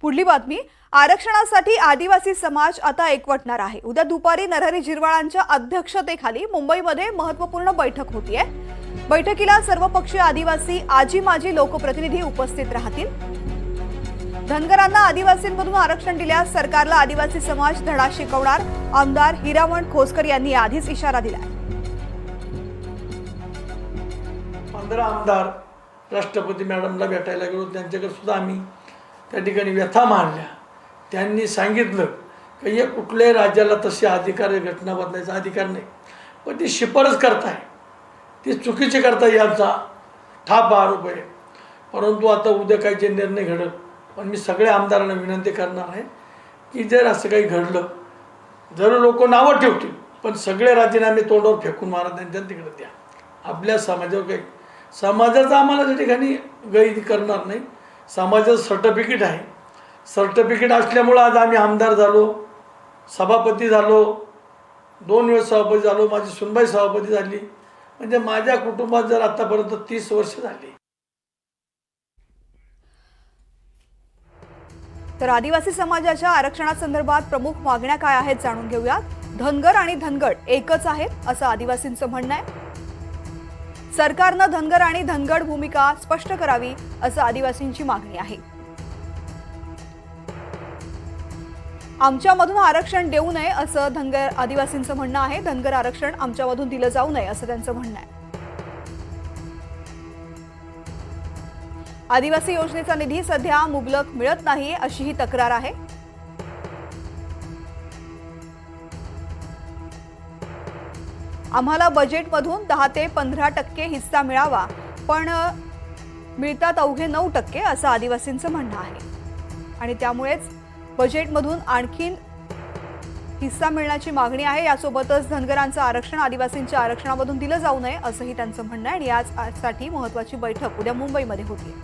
पुढली बातमी, आरक्षणासाठी आदिवासी समाज आता एकवटणार आहे। उद्या दुपारी नरहरी झिरवाळांच्या अध्यक्षतेखाली मुंबईमध्ये महत्त्वपूर्ण बैठक होतीये। बैठकीला सर्वपक्षीय आदिवासी आजी माजी लोकप्रतिनिधी उपस्थित राहतील। धनगरांना आदिवासींमधून आरक्षण दिल्यास सरकारला आदिवासी समाज धडा शिकवणार, आमदार हिरामण खोसकर यांनी आधीच इशारा दिलाय। 15 आमदार राष्ट्रपती मॅडमला भेटायला गेलो, त्यांच्याकडे सुद्धा आम्ही त्या ठिकाणी व्यथा मांडल्या। त्यांनी सांगितलं की हे कुठल्याही राज्याला तसे अधिकार आहे, घटना बदलायचा अधिकार नाही, पण ती शिफारस करताय, ती चुकीची करताय, यांचा ठाप आरोप आहे। परंतु आता उद्या काही जे निर्णय घडल, पण मी सगळ्या आमदारांना विनंती करणार आहे की जर असं काही घडलं, जर लोक नावं ठेवतील, पण सगळे राजीनामे तोंडावर फेकून मारा, त्यांच्या तिकडे द्या। आपल्या समाजावर काही समाजाचा आम्हाला त्या ठिकाणी गैर करणार नाही। समाजाचं सर्टिफिकेट आहे, सर्टिफिकेट असल्यामुळं आज आम्ही आमदार झालो, सभापती झालो, 2 वेळेस सभापती झालो, माझी सुनबाई सभापती झाली, म्हणजे माझ्या कुटुंबात जर आतापर्यंत 30 वर्ष झाली। तर आदिवासी समाजाच्या आरक्षणासंदर्भात प्रमुख मागण्या काय आहेत जाणून घेऊयात। धनगर आणि धनगड एकच आहेत असं आदिवासींचं म्हणणं आहे। सरकारनं धनगर आणि धनगड भूमिका स्पष्ट करावी असं आदिवासींची मागणी आहे। आमच्यामधून आरक्षण देऊ नये असं धनगर आदिवासींचं म्हणणं आहे। धनगर आरक्षण आमच्यामधून दिलं जाऊ नये असं त्यांचं म्हणणं आहे। आदिवासी योजनेचा निधी सध्या मुबलक मिळत नाही अशी ही तक्रार आहे। आम्हाला बजेटमधून 10 ते 15% हिस्सा मिळावा, पण मिळतात अवघे 9% असं आदिवासींचं म्हणणं आहे। आणि त्यामुळेच बजेटमधून आणखीन हिस्सा मिळण्याची मागणी आहे। यासोबतच धनगरांचं आरक्षण आदिवासींच्या आरक्षणामधून दिलं जाऊ नये असंही त्यांचं म्हणणं आहे। आणि यासाठी महत्त्वाची बैठक उद्या मुंबईमध्ये होती।